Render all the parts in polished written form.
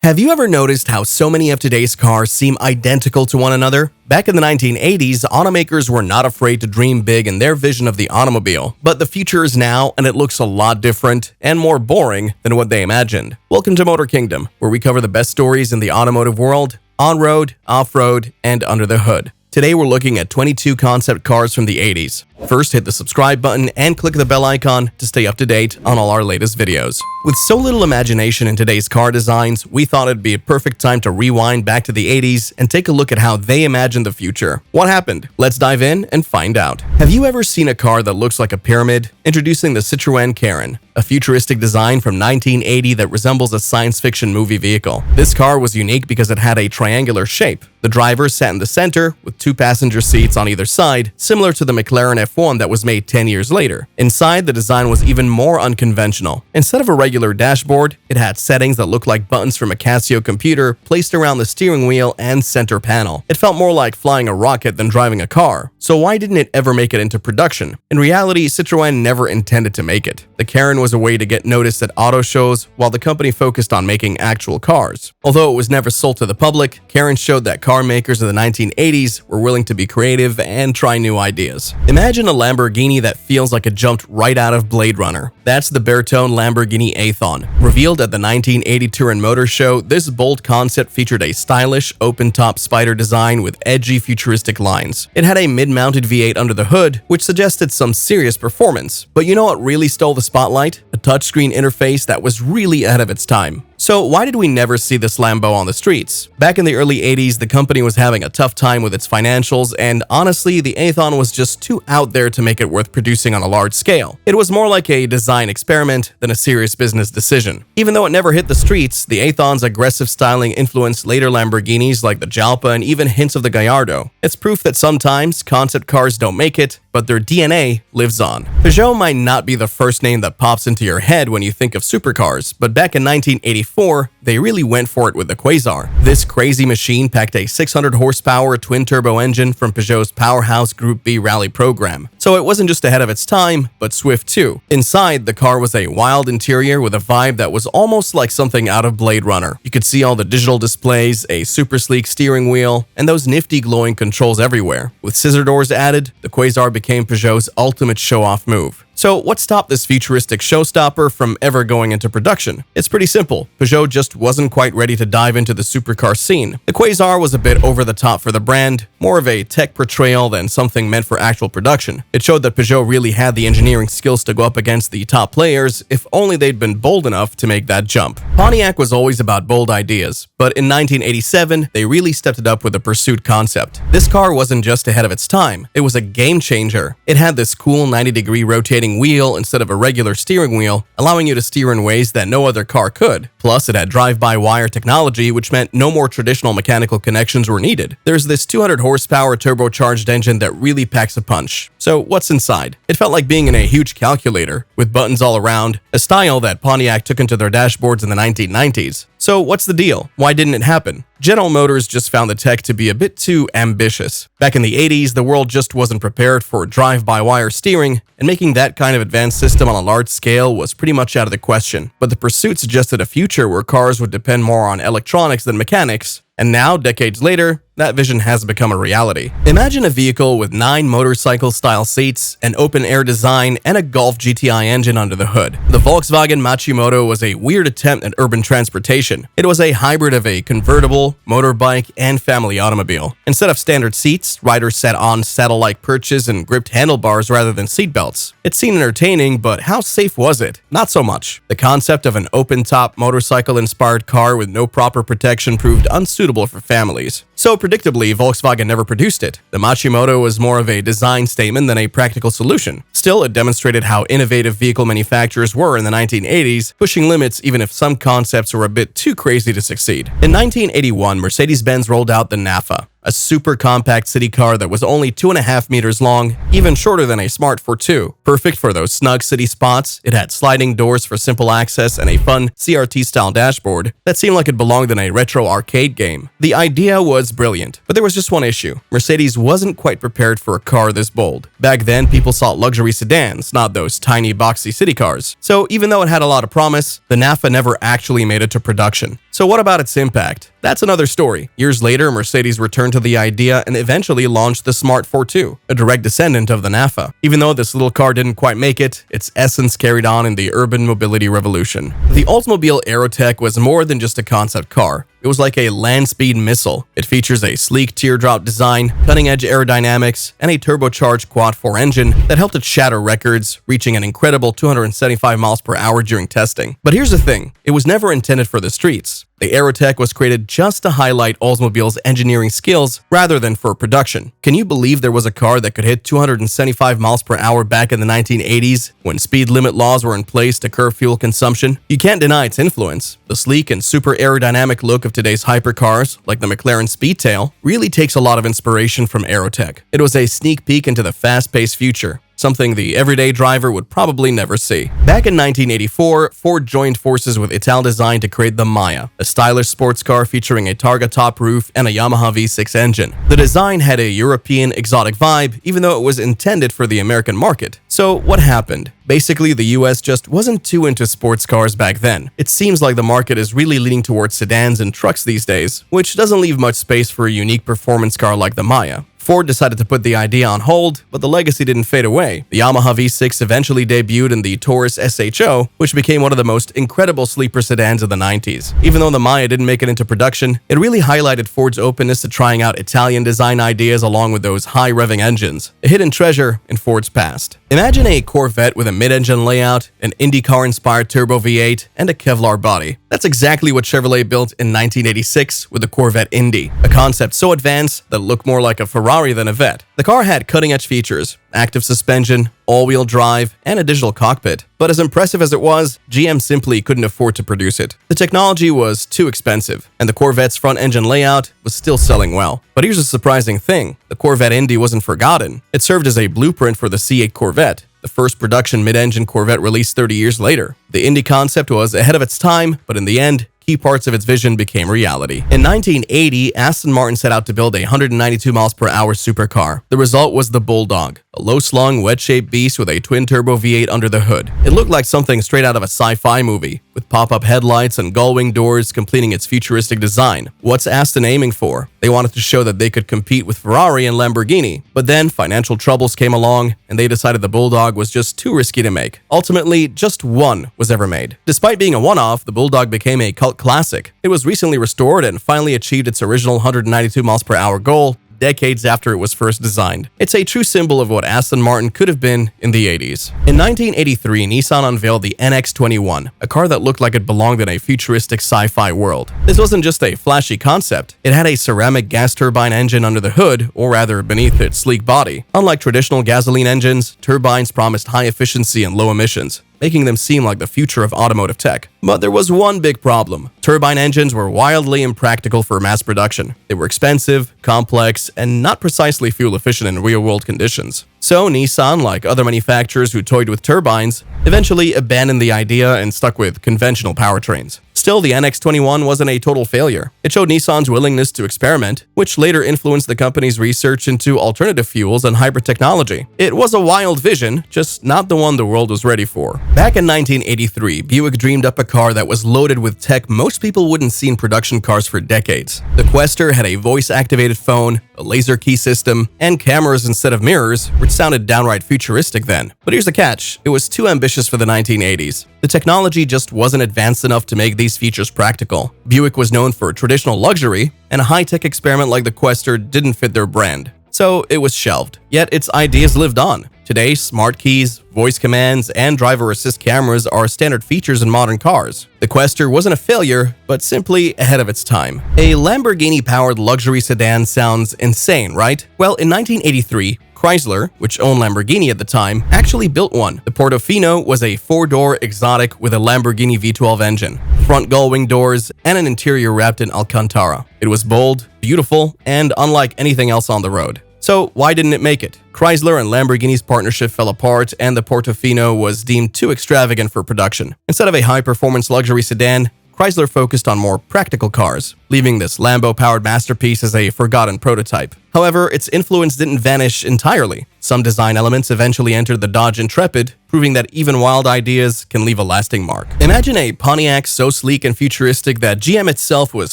Have you ever noticed how so many of today's cars seem identical to one another? Back in the 1980s, automakers were not afraid to dream big in their vision of the automobile. But the future is now, and it looks a lot different and more boring than what they imagined. Welcome to Motor Kingdom, where we cover the best stories in the automotive world, on-road, off-road, and under the hood. Today we're looking at 22 concept cars from the 80s. First, hit the subscribe button and click the bell icon to stay up to date on all our latest videos. With so little imagination in today's car designs, we thought it'd be a perfect time to rewind back to the 80s and take a look at how they imagined the future. What happened? Let's dive in and find out. Have you ever seen a car that looks like a pyramid? Introducing the Citroën Karin, a futuristic design from 1980 that resembles a science fiction movie vehicle. This car was unique because it had a triangular shape. The driver sat in the center with two passenger seats on either side, similar to the McLaren F1 that was made 10 years later. Inside, the design was even more unconventional. Instead of a regular dashboard, it had settings that looked like buttons from a Casio computer placed around the steering wheel and center panel. It felt more like flying a rocket than driving a car. So why didn't it ever make it into production? In reality, Citroën never intended to make it. The Karin was a way to get noticed at auto shows while the company focused on making actual cars. Although it was never sold to the public, Karin showed that car makers in the 1980s were willing to be creative and try new ideas. Imagine a Lamborghini that feels like it jumped right out of Blade Runner. That's the baritone Lamborghini Aethon. Revealed at the 1980 Turin Motor Show, this bold concept featured a stylish, open-top spider design with edgy, futuristic lines. It had a mid-mounted V8 under the hood, which suggested some serious performance. But you know what really stole the spotlight? A touchscreen interface that was really ahead of its time. So why did we never see this Lambo on the streets? Back in the early 80s, the company was having a tough time with its financials, and honestly, the Aethon was just too out there to make it worth producing on a large scale. It was more like a design experiment than a serious business decision. Even though it never hit the streets, the Aethon's aggressive styling influenced later Lamborghinis like the Jalpa and even hints of the Gallardo. It's proof that sometimes concept cars don't make it, but their DNA lives on. Peugeot might not be the first name that pops into your head when you think of supercars, but back in 1984, they really went for it with the Quasar. This crazy machine packed a 600 horsepower twin-turbo engine from Peugeot's powerhouse Group B rally program. So it wasn't just ahead of its time, but swift too. Inside, the car was a wild interior with a vibe that was almost like something out of Blade Runner. You could see all the digital displays, a super sleek steering wheel, and those nifty glowing controls everywhere. With scissor doors added, the Quasar became Peugeot's ultimate show-off move. So what stopped this futuristic showstopper from ever going into production? It's pretty simple. Peugeot just wasn't quite ready to dive into the supercar scene. The Quasar was a bit over the top for the brand, more of a tech portrayal than something meant for actual production. It showed that Peugeot really had the engineering skills to go up against the top players if only they'd been bold enough to make that jump. Pontiac was always about bold ideas, but in 1987, they really stepped it up with the Pursuit concept. This car wasn't just ahead of its time, it was a game changer. It had this cool 90-degree rotating wheel instead of a regular steering wheel, allowing you to steer in ways that no other car could. Plus, it had drive-by-wire technology, which meant no more traditional mechanical connections were needed. There's this 200 horsepower turbocharged engine that really packs a punch. So what's inside? It felt like being in a huge calculator, with buttons all around, a style that Pontiac took into their dashboards in the 1990s. So what's the deal? Why didn't it happen? General Motors just found the tech to be a bit too ambitious. Back in the 80s, the world just wasn't prepared for drive-by-wire steering, and making that kind of advanced system on a large scale was pretty much out of the question. But the Pursuit suggested a future where cars would depend more on electronics than mechanics, and now, decades later, that vision has become a reality. Imagine a vehicle with 9 motorcycle-style seats, an open-air design, and a Golf GTI engine under the hood. The Volkswagen Machimoto was a weird attempt at urban transportation. It was a hybrid of a convertible, motorbike, and family automobile. Instead of standard seats, riders sat on saddle-like perches and gripped handlebars rather than seatbelts. It seemed entertaining, but how safe was it? Not so much. The concept of an open-top motorcycle-inspired car with no proper protection proved unsuitable for families. So predictably, Volkswagen never produced it. The Machimoto was more of a design statement than a practical solution. Still, it demonstrated how innovative vehicle manufacturers were in the 1980s, pushing limits even if some concepts were a bit too crazy to succeed. In 1981, Mercedes-Benz rolled out the Napha, a super compact city car that was only 2.5 meters long, even shorter than a Smart Fortwo. Perfect for those snug city spots, it had sliding doors for simple access and a fun CRT-style dashboard that seemed like it belonged in a retro arcade game. The idea was brilliant, but there was just one issue. Mercedes wasn't quite prepared for a car this bold. Back then, people sought luxury sedans, not those tiny boxy city cars. So even though it had a lot of promise, the Napha never actually made it to production. So what about its impact? That's another story. Years later, Mercedes returned to the idea and eventually launched the Smart 42, a direct descendant of the NAFA. Even though this little car didn't quite make it, its essence carried on in the urban mobility revolution. The Oldsmobile Aerotech was more than just a concept car. It was like a land speed missile. It features a sleek teardrop design, cutting-edge aerodynamics, and a turbocharged quad-4 engine that helped it shatter records, reaching an incredible 275 miles per hour during testing. But here's the thing, it was never intended for the streets. The Aerotech was created just to highlight Oldsmobile's engineering skills rather than for production. Can you believe there was a car that could hit 275 miles per hour back in the 1980s when speed limit laws were in place to curb fuel consumption? You can't deny its influence. The sleek and super aerodynamic look of today's hypercars, like the McLaren Speedtail, really takes a lot of inspiration from Aerotech. It was a sneak peek into the fast-paced future, something the everyday driver would probably never see. Back in 1984, Ford joined forces with Italdesign to create the Maya, a stylish sports car featuring a Targa top roof and a Yamaha V6 engine. The design had a European exotic vibe, even though it was intended for the American market. So what happened? Basically, the US just wasn't too into sports cars back then. It seems like the market is really leaning towards sedans and trucks these days, which doesn't leave much space for a unique performance car like the Maya. Ford decided to put the idea on hold, but the legacy didn't fade away. The Yamaha V6 eventually debuted in the Taurus SHO, which became one of the most incredible sleeper sedans of the 90s. Even though the Maya didn't make it into production, it really highlighted Ford's openness to trying out Italian design ideas along with those high-revving engines, a hidden treasure in Ford's past. Imagine a Corvette with a mid-engine layout, an IndyCar-inspired turbo V8, and a Kevlar body. That's exactly what Chevrolet built in 1986 with the Corvette Indy, a concept so advanced that it looked more like a Ferrari than a Vet. The car had cutting-edge features, active suspension, all-wheel drive, and a digital cockpit. But as impressive as it was, GM simply couldn't afford to produce it. The technology was too expensive, and the Corvette's front-engine layout was still selling well. But here's a surprising thing. The Corvette Indy wasn't forgotten. It served as a blueprint for the C8 Corvette, the first production mid-engine Corvette released 30 years later. The Indy concept was ahead of its time, but in the end, key parts of its vision became reality. In 1980, Aston Martin set out to build a 192 miles per hour supercar. The result was the Bulldog, a low-slung, wedge-shaped beast with a twin-turbo V8 under the hood. It looked like something straight out of a sci-fi movie, with pop-up headlights and gull-wing doors completing its futuristic design. What's Aston aiming for? They wanted to show that they could compete with Ferrari and Lamborghini, but then financial troubles came along, and they decided the Bulldog was just too risky to make. Ultimately, just one was ever made. Despite being a one-off, the Bulldog became a cult classic. It was recently restored and finally achieved its original 192 miles per hour goal decades after it was first designed. It's a true symbol of what Aston Martin could have been in the 80s. In 1983, Nissan unveiled the NX21, a car that looked like it belonged in a futuristic sci-fi world. This wasn't just a flashy concept. It had a ceramic gas turbine engine under the hood, or rather beneath its sleek body. Unlike traditional gasoline engines, turbines promised high efficiency and low emissions, making them seem like the future of automotive tech. But there was one big problem. Turbine engines were wildly impractical for mass production. They were expensive, complex, and not precisely fuel efficient in real-world conditions. So Nissan, like other manufacturers who toyed with turbines, eventually abandoned the idea and stuck with conventional powertrains. Still, the NX21 wasn't a total failure. It showed Nissan's willingness to experiment, which later influenced the company's research into alternative fuels and hybrid technology. It was a wild vision, just not the one the world was ready for. Back in 1983, Buick dreamed up a car that was loaded with tech most people wouldn't see in production cars for decades. The Quester had a voice-activated phone, a laser key system, and cameras instead of mirrors, which sounded downright futuristic then. But here's the catch, it was too ambitious for the 1980s. The technology just wasn't advanced enough to make these features practical. Buick was known for traditional luxury, and a high-tech experiment like the Quester didn't fit their brand. So it was shelved. Yet its ideas lived on. Today, smart keys, voice commands, and driver assist cameras are standard features in modern cars. The Quester wasn't a failure, but simply ahead of its time. A Lamborghini-powered luxury sedan sounds insane, right? Well, in 1983, Chrysler, which owned Lamborghini at the time, actually built one. The Portofino was a four-door exotic with a Lamborghini V12 engine, front gull-wing doors, and an interior wrapped in Alcantara. It was bold, beautiful, and unlike anything else on the road. So why didn't it make it? Chrysler and Lamborghini's partnership fell apart, and the Portofino was deemed too extravagant for production. Instead of a high-performance luxury sedan, Chrysler focused on more practical cars, leaving this Lambo-powered masterpiece as a forgotten prototype. However, its influence didn't vanish entirely. Some design elements eventually entered the Dodge Intrepid, proving that even wild ideas can leave a lasting mark. Imagine a Pontiac so sleek and futuristic that GM itself was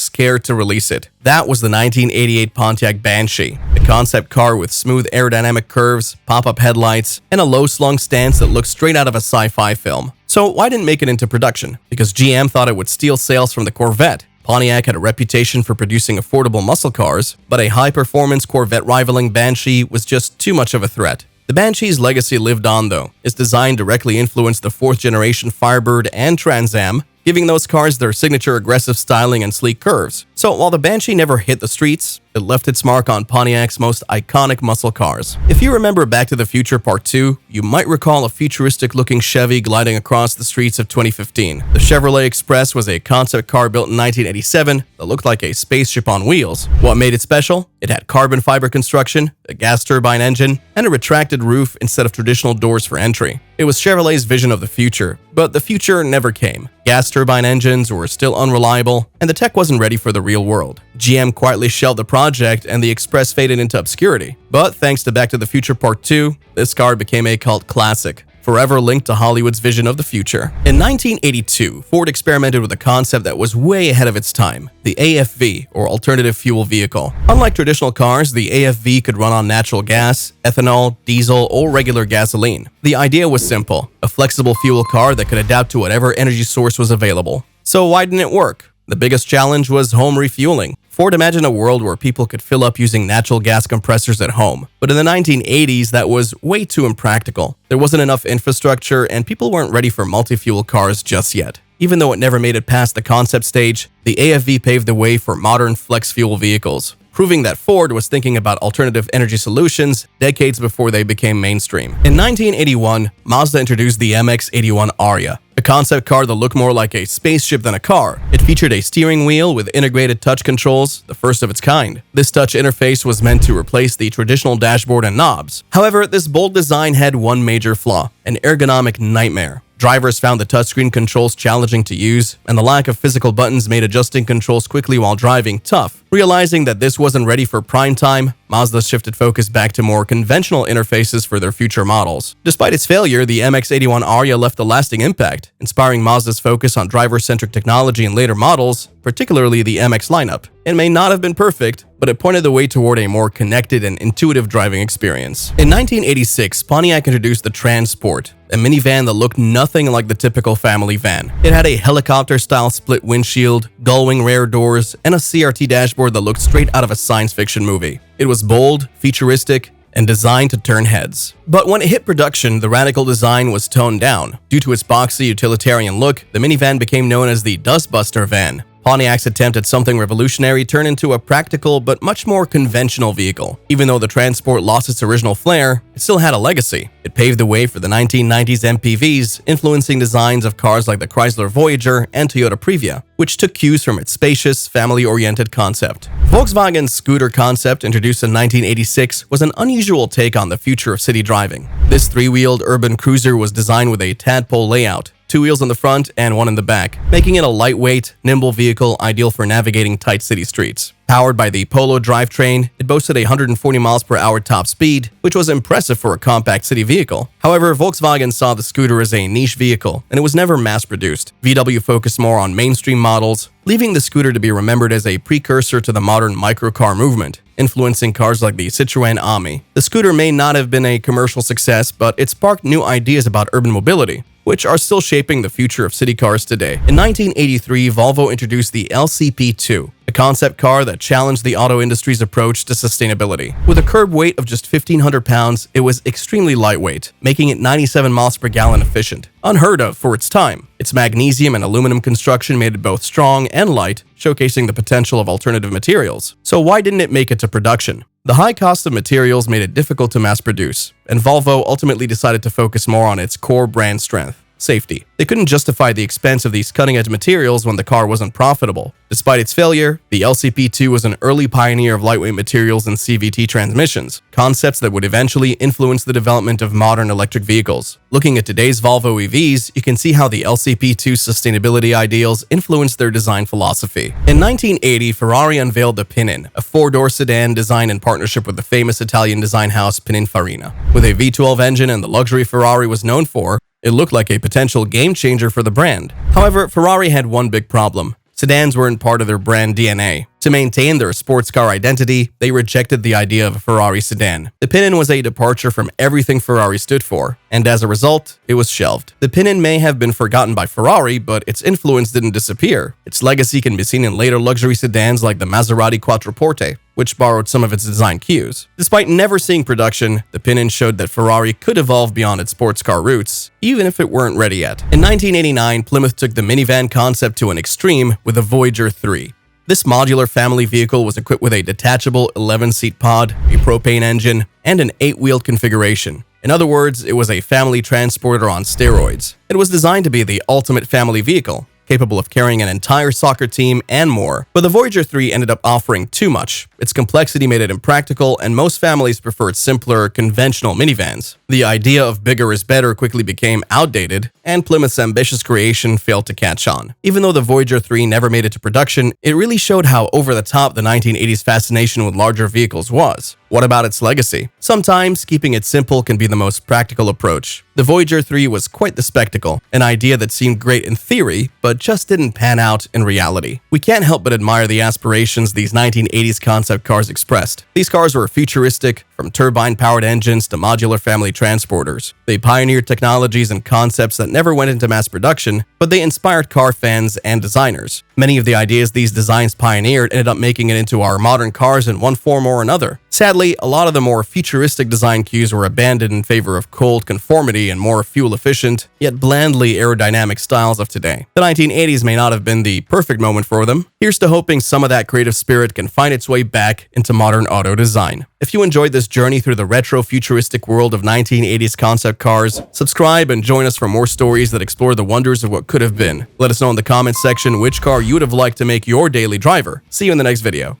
scared to release it. That was the 1988 Pontiac Banshee, a concept car with smooth aerodynamic curves, pop-up headlights, and a low-slung stance that looked straight out of a sci-fi film. So why didn't make it into production? Because GM thought it would steal sales from the Corvette. Pontiac had a reputation for producing affordable muscle cars, but a high-performance Corvette rivaling Banshee was just too much of a threat. The Banshee's legacy lived on, though. Its design directly influenced the fourth-generation Firebird and Trans Am, giving those cars their signature aggressive styling and sleek curves. So while the Banshee never hit the streets, it left its mark on Pontiac's most iconic muscle cars. If you remember Back to the Future Part 2, you might recall a futuristic-looking Chevy gliding across the streets of 2015. The Chevrolet Express was a concept car built in 1987 that looked like a spaceship on wheels. What made it special? It had carbon fiber construction, a gas turbine engine, and a retracted roof instead of traditional doors for entry. It was Chevrolet's vision of the future, but the future never came. Gas turbine engines were still unreliable, and the tech wasn't ready for the real world. GM quietly shelved the project, and the Express faded into obscurity. But thanks to Back to the Future Part 2, this car became a cult classic, forever linked to Hollywood's vision of the future. In 1982, Ford experimented with a concept that was way ahead of its time, the AFV, or Alternative Fuel Vehicle. Unlike traditional cars, the AFV could run on natural gas, ethanol, diesel, or regular gasoline. The idea was simple, a flexible fuel car that could adapt to whatever energy source was available. So why didn't it work? The biggest challenge was home refueling. Ford imagined a world where people could fill up using natural gas compressors at home. But in the 1980s, that was way too impractical. There wasn't enough infrastructure, and people weren't ready for multi-fuel cars just yet. Even though it never made it past the concept stage, the AFV paved the way for modern flex-fuel vehicles, proving that Ford was thinking about alternative energy solutions decades before they became mainstream. In 1981, Mazda introduced the MX-81 Aria, a concept car that looked more like a spaceship than a car. It featured a steering wheel with integrated touch controls, the first of its kind. This touch interface was meant to replace the traditional dashboard and knobs. However, this bold design had one major flaw, an ergonomic nightmare. Drivers found the touchscreen controls challenging to use, and the lack of physical buttons made adjusting controls quickly while driving tough. Realizing that this wasn't ready for prime time, Mazda shifted focus back to more conventional interfaces for their future models. Despite its failure, the MX-81 Aria left a lasting impact, inspiring Mazda's focus on driver-centric technology in later models, particularly the MX lineup. It may not have been perfect, but it pointed the way toward a more connected and intuitive driving experience. In 1986, Pontiac introduced the Transport, a minivan that looked nothing like the typical family van. It had a helicopter-style split windshield, gull-wing rear doors, and a CRT dashboard that looked straight out of a science fiction movie. It was bold, futuristic, and designed to turn heads. But when it hit production, the radical design was toned down. Due to its boxy, utilitarian look, the minivan became known as the Dustbuster van. Pontiac's attempt at something revolutionary turned into a practical but much more conventional vehicle. Even though the Transport lost its original flair, it still had a legacy. It paved the way for the 1990s MPVs, influencing designs of cars like the Chrysler Voyager and Toyota Previa, which took cues from its spacious, family-oriented concept. Volkswagen's scooter concept, introduced in 1986, was an unusual take on the future of city driving. This three-wheeled urban cruiser was designed with a tadpole layout, 2 wheels in the front and 1 in the back, making it a lightweight, nimble vehicle ideal for navigating tight city streets. Powered by the Polo drivetrain, it boasted a 140 mph top speed, which was impressive for a compact city vehicle. However, Volkswagen saw the scooter as a niche vehicle, and it was never mass-produced. VW focused more on mainstream models, leaving the scooter to be remembered as a precursor to the modern microcar movement, influencing cars like the Citroën Ami. The scooter may not have been a commercial success, but it sparked new ideas about urban mobility, which are still shaping the future of city cars today. In 1983, Volvo introduced the LCP2, a concept car that challenged the auto industry's approach to sustainability. With a curb weight of just 1,500 pounds, it was extremely lightweight, making it 97 miles per gallon efficient, unheard of for its time. Its magnesium and aluminum construction made it both strong and light, showcasing the potential of alternative materials. So why didn't it make it to production? The high cost of materials made it difficult to mass produce, and Volvo ultimately decided to focus more on its core brand strength. safety. They couldn't justify the expense of these cutting-edge materials when the car wasn't profitable. Despite its failure, the LCP2 was an early pioneer of lightweight materials and CVT transmissions, concepts that would eventually influence the development of modern electric vehicles. Looking at today's Volvo EVs, you can see how the LCP2's sustainability ideals influenced their design philosophy. In 1980, Ferrari unveiled the Pinin, a four-door sedan designed in partnership with the famous Italian design house Pininfarina. With a V12 engine and the luxury Ferrari was known for, it looked like a potential game-changer for the brand. However, Ferrari had one big problem. Sedans weren't part of their brand DNA. To maintain their sports car identity, they rejected the idea of a Ferrari sedan. The Pinin was a departure from everything Ferrari stood for, and as a result, it was shelved. The Pinin may have been forgotten by Ferrari, but its influence didn't disappear. Its legacy can be seen in later luxury sedans like the Maserati Quattroporte, which borrowed some of its design cues. Despite never seeing production, the Pinin showed that Ferrari could evolve beyond its sports car roots, even if it weren't ready yet. In 1989, Plymouth took the minivan concept to an extreme with the Voyager 3. This modular family vehicle was equipped with a detachable 11-seat pod, a propane engine, and an 8-wheeled configuration. In other words, it was a family transporter on steroids. It was designed to be the ultimate family vehicle, capable of carrying an entire soccer team and more. But the Voyager 3 ended up offering too much. Its complexity made it impractical, and most families preferred simpler, conventional minivans. The idea of bigger is better quickly became outdated, and Plymouth's ambitious creation failed to catch on. Even though the Voyager 3 never made it to production, it really showed how over-the-top the 1980s fascination with larger vehicles was. What about its legacy? Sometimes, keeping it simple can be the most practical approach. The Voyager 3 was quite the spectacle, an idea that seemed great in theory, but just didn't pan out in reality. We can't help but admire the aspirations these 1980s concept cars expressed. These cars were futuristic, from turbine-powered engines to modular family transporters. They pioneered technologies and concepts that never went into mass production, but they inspired car fans and designers. Many of the ideas these designs pioneered ended up making it into our modern cars in one form or another. Sadly, a lot of the more futuristic design cues were abandoned in favor of cold conformity and more fuel-efficient, yet blandly aerodynamic styles of today. The 1980s may not have been the perfect moment for them. Here's to hoping some of that creative spirit can find its way back into modern auto design. If you enjoyed this journey through the retro-futuristic world of 1980s concept cars, subscribe and join us for more stories that explore the wonders of what could have been. Let us know in the comments section which car you would have liked to make your daily driver. See you in the next video.